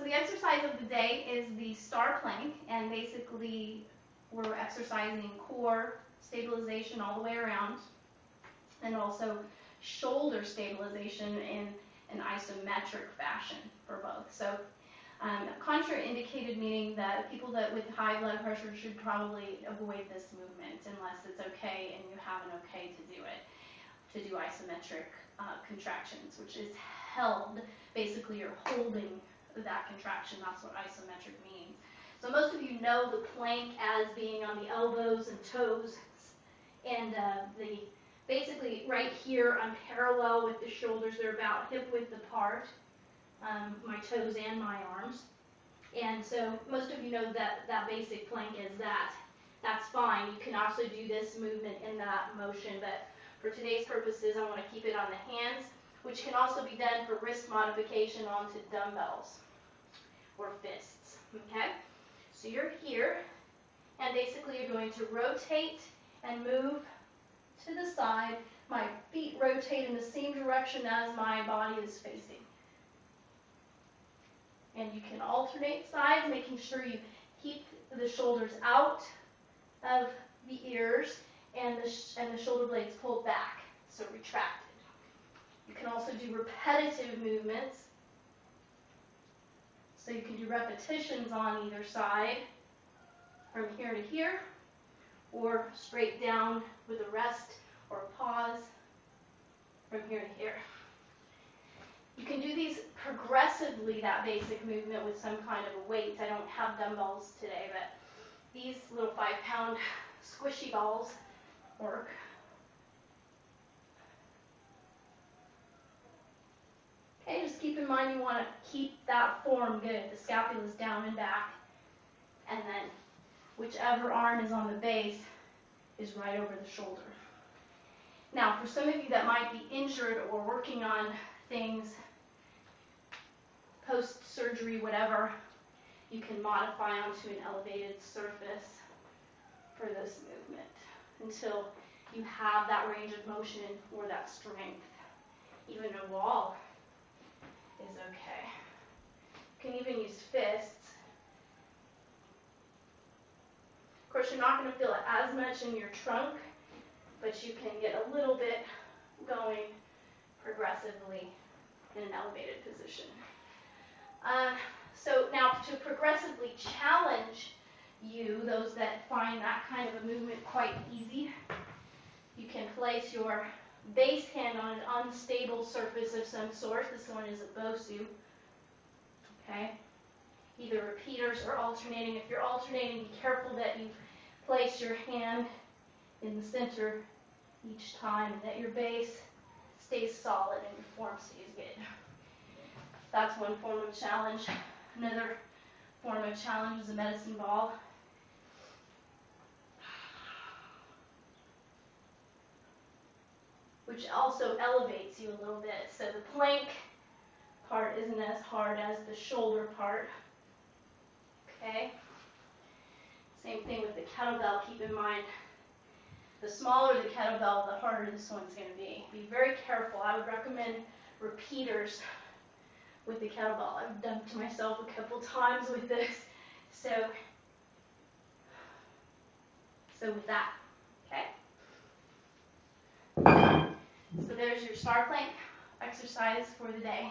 the exercise of the day is the star plank, and basically we're exercising core stabilization all the way around, and also shoulder stabilization in an isometric fashion for both. So contraindicated, meaning that people that with high blood pressure should probably avoid this movement unless it's okay and you have an okay to do it, to do isometric contractions, which is held. Basically, you're holding that contraction. That's what isometric means. So most of you know the plank as being on the elbows and toes, and basically right here I'm parallel with the shoulders. They're about hip width apart, my toes and my arms. And so most of you know that basic plank is that. That's fine. You can also do this movement in that motion, but for today's purposes, I want to keep it on the hands, which can also be done for wrist modification onto dumbbells or fists, okay? So you're here, and basically you're going to rotate and move to the side. My feet rotate in the same direction as my body is facing. And you can alternate sides, making sure you keep the shoulders out of the ears and the shoulder blades pulled back, so retracted. You can also do repetitive movements. So you can do repetitions on either side from here to here, or straight down with a rest or pause from here to here. You can do these progressively, that basic movement, with some kind of a weight. I don't have dumbbells today, but these little 5-pound squishy balls work. Okay, just keep in mind you want to keep that form good. The scapula is down and back, and then whichever arm is on the base is right over the shoulder. Now, for some of you that might be injured or working on things post-surgery, whatever, you can modify onto an elevated surface for this movement until you have that range of motion or that strength. Even a wall is okay. You can even use fists. Of course, you're not going to feel it as much in your trunk, but you can get a little bit going progressively in an elevated position. So now, to progressively challenge you, those that find that kind of a movement quite easy, you can place your base hand on an unstable surface of some sort. This one is a BOSU. Okay? Either repeaters or alternating. If you're alternating, be careful that you place your hand in the center each time and that your base stays solid and your form stays good. That's one form of challenge. Another form of challenge is a medicine ball. Which also elevates you a little bit. So the plank part isn't as hard as the shoulder part. Okay? Same thing with the kettlebell. Keep in mind, the smaller the kettlebell, the harder this one's going to be. Be very careful. I would recommend repeaters with the kettlebell. I've done it to myself a couple times with this. So with that, okay? So there's your star plank exercise for the day.